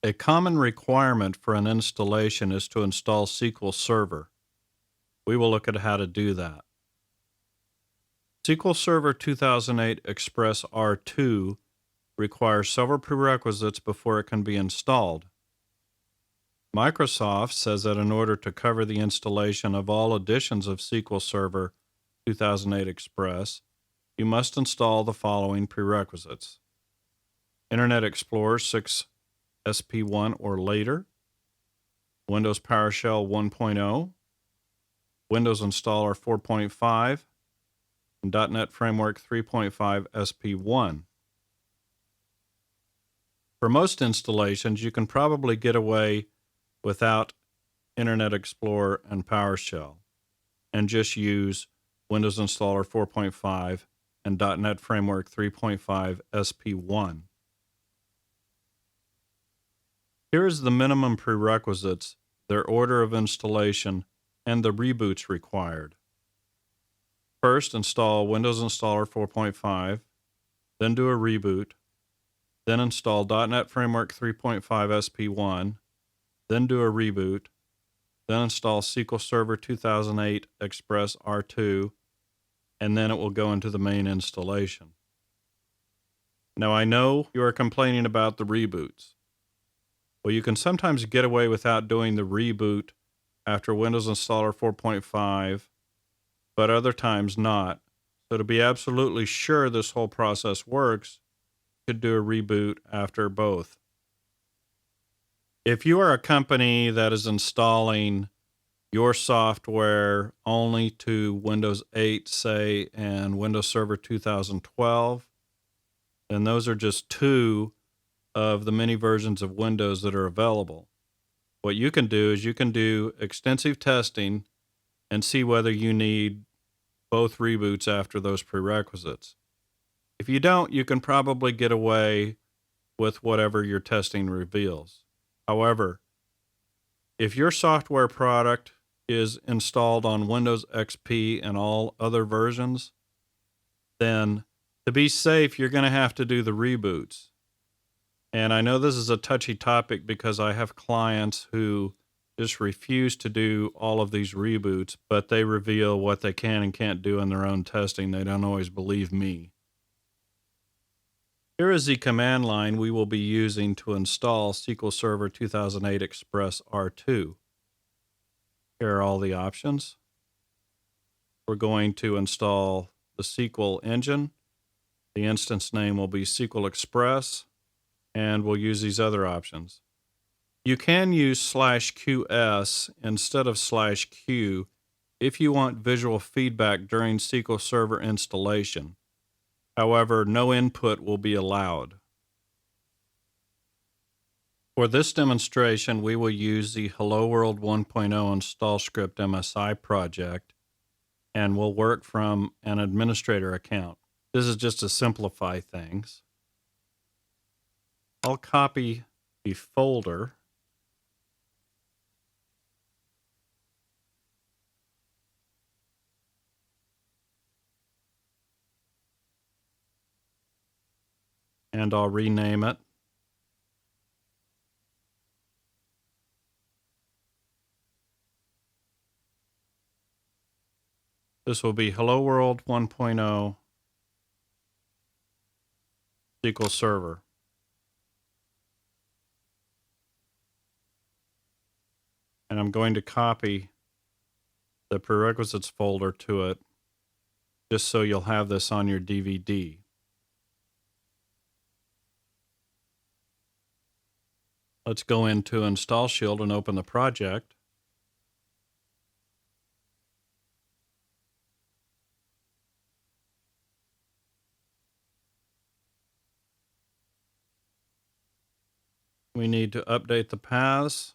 A common requirement for an installation is to install SQL Server. We will look at how to do that. SQL Server 2008 Express R2 requires several prerequisites before it can be installed. Microsoft says that in order to cover the installation of all editions of SQL Server 2008 Express, you must install the following prerequisites: Internet Explorer 6 SP1 or later, Windows PowerShell 1.0, Windows Installer 4.5, and .NET Framework 3.5 SP1. For most installations, you can probably get away without Internet Explorer and PowerShell and just use Windows Installer 4.5 and .NET Framework 3.5 SP1. Here is the minimum prerequisites, their order of installation, and the reboots required. First, install Windows Installer 4.5, then do a reboot, then install .NET Framework 3.5 SP1, then do a reboot, then install SQL Server 2008 Express R2, and then it will go into the main installation. Now I know you are complaining about the reboots. Well, you can sometimes get away without doing the reboot after Windows Installer 4.5, but other times not. So to be absolutely sure this whole process works, you could do a reboot after both. If you are a company that is installing your software only to Windows 8, say, and Windows Server 2012, then those are just two of the many versions of Windows that are available. What you can do is you can do extensive testing and see whether you need both reboots after those prerequisites. If you don't, you can probably get away with whatever your testing reveals. However, if your software product is installed on Windows XP and all other versions, then to be safe, you're going to have to do the reboots. And I know this is a touchy topic because I have clients who just refuse to do all of these reboots, but they reveal what they can and can't do in their own testing. They don't always believe me. Here is the command line we will be using to install SQL Server 2008 Express R2. Here are all the options. We're going to install the SQL engine. The instance name will be SQL Express, and we'll use these other options. You can use /QS instead of /Q if you want visual feedback during SQL Server installation. However, no input will be allowed. For this demonstration, we will use the Hello World 1.0 InstallScript MSI project, and we'll work from an administrator account. This is just to simplify things. I'll copy the folder and I'll rename it. This will be Hello World 1.0 SQL Server. And I'm going to copy the prerequisites folder to it just so you'll have this on your DVD. Let's go into InstallShield and open the project. We need to update the paths.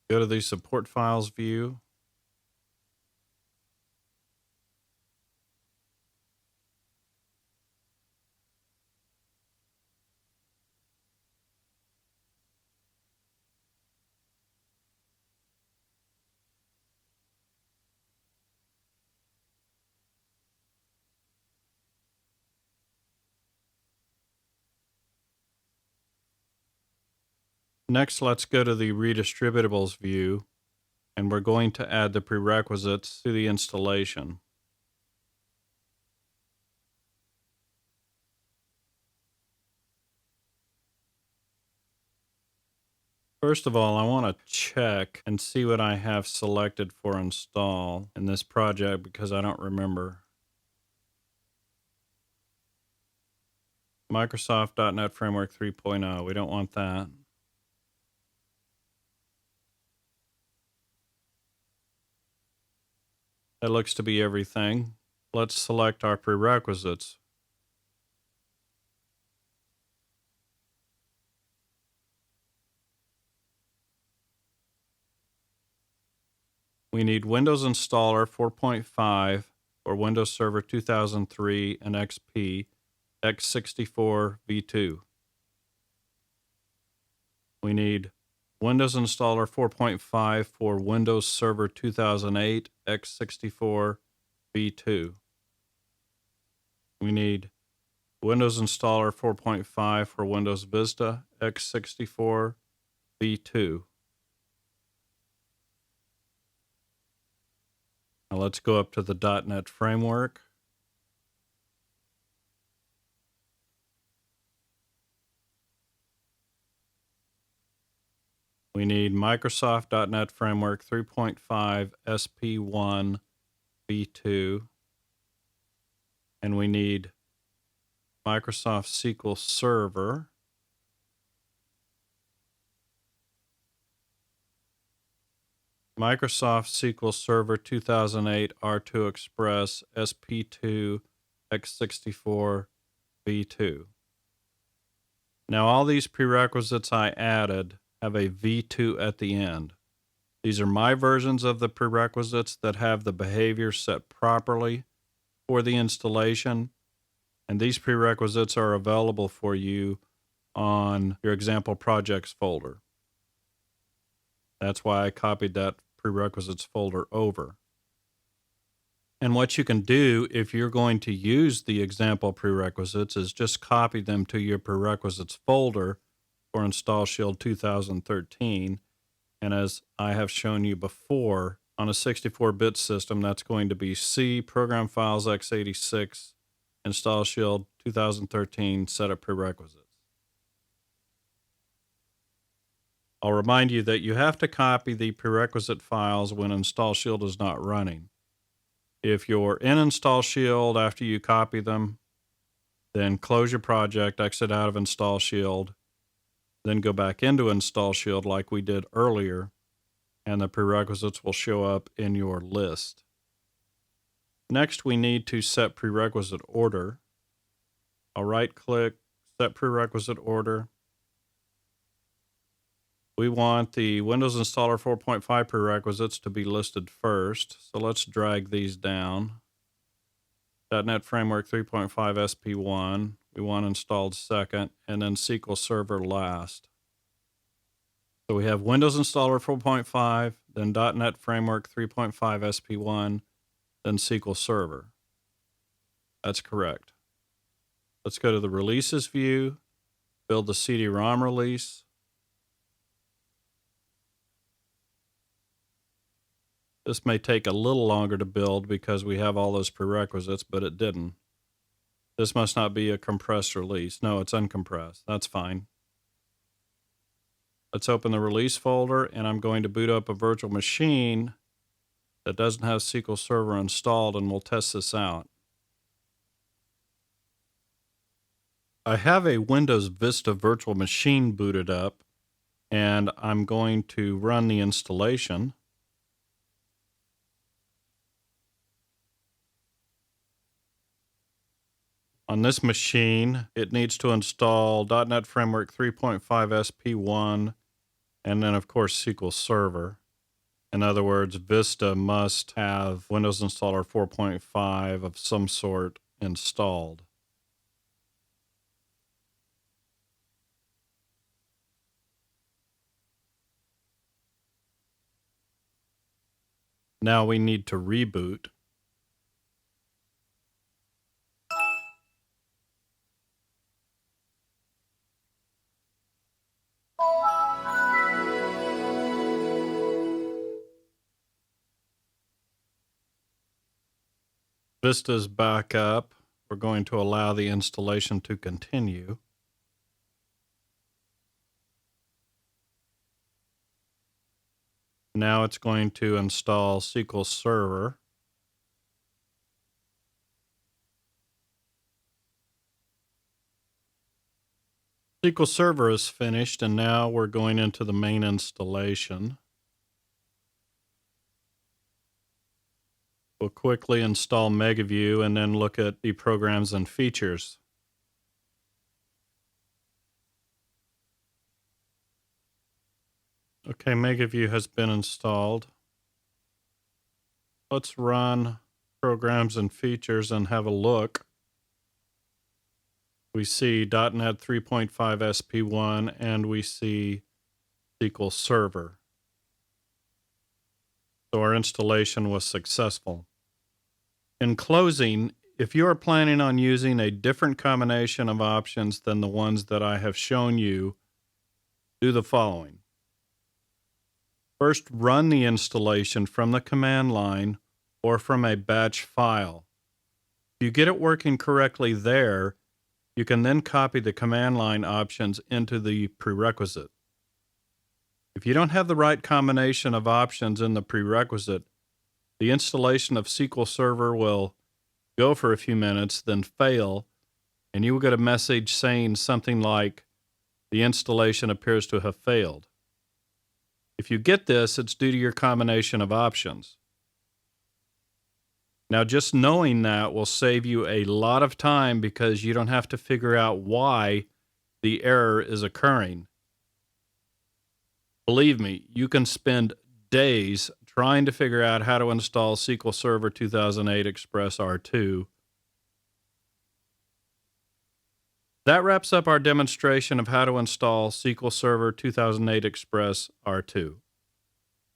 Go to the support files view. Next, let's go to the redistributables view, and we're going to add the prerequisites to the installation. First of all, I want to check and see what I have selected for install in this project because I don't remember. Microsoft.NET Framework 3.0. We don't want that. That looks to be everything. Let's select our prerequisites. We need Windows Installer 4.5 for Windows Server 2003 and XP x64 v2. We need Windows Installer 4.5 for Windows Server 2008 x64 v2. We need Windows Installer 4.5 for Windows Vista x64 v2. Now let's go up to the .NET Framework. We need Microsoft.NET Framework 3.5 SP1 v2. And we need Microsoft SQL Server. Microsoft SQL Server 2008 R2 Express SP2 x64 v2. Now all these prerequisites I added have a v2 at the end. These are my versions of the prerequisites that have the behavior set properly for the installation, and these prerequisites are available for you on your example projects folder. That's why I copied that prerequisites folder over. And what you can do if you're going to use the example prerequisites is just copy them to your prerequisites folder for InstallShield 2013. And as I have shown you before, on a 64-bit system, that's going to be C, Program Files x86, InstallShield 2013 setup prerequisites. I'll remind you that you have to copy the prerequisite files when InstallShield is not running. If you're in InstallShield after you copy them, then close your project, exit out of InstallShield, then go back into InstallShield like we did earlier, and the prerequisites will show up in your list. Next, we need to set prerequisite order. I'll right-click, set prerequisite order. We want the Windows Installer 4.5 prerequisites to be listed first, so let's drag these down. .NET Framework 3.5 SP1, we want installed second, and then SQL Server last. So we have Windows Installer 4.5, then .NET Framework 3.5 SP1, then SQL Server. That's correct. Let's go to the Releases view, build the CD-ROM release. This may take a little longer to build because we have all those prerequisites, but it didn't. This must not be a compressed release. No, it's uncompressed. That's fine. Let's open the release folder, and I'm going to boot up a virtual machine that doesn't have SQL Server installed, and we'll test this out. I have a Windows Vista virtual machine booted up, and I'm going to run the installation. On this machine, it needs to install .NET Framework 3.5 SP1 and then of course SQL Server. In other words, Vista must have Windows Installer 4.5 of some sort installed. Now we need to reboot. Vista's back up. We're going to allow the installation to continue. Now it's going to install SQL Server. SQL Server is finished, and now we're going into the main installation. We'll quickly install MegaView and then look at the programs and features. Okay, MegaView has been installed. Let's run programs and features and have a look. We see .NET 3.5 SP1 and we see SQL Server. So our installation was successful. In closing, if you are planning on using a different combination of options than the ones that I have shown you, do the following. First, run the installation from the command line or from a batch file. If you get it working correctly there, you can then copy the command line options into the prerequisite. If you don't have the right combination of options in the prerequisite, the installation of SQL Server will go for a few minutes, then fail, and you will get a message saying something like, "The installation appears to have failed." If you get this, it's due to your combination of options. Now, just knowing that will save you a lot of time because you don't have to figure out why the error is occurring. Believe me, you can spend days trying to figure out how to install SQL Server 2008 Express R2. That wraps up our demonstration of how to install SQL Server 2008 Express R2.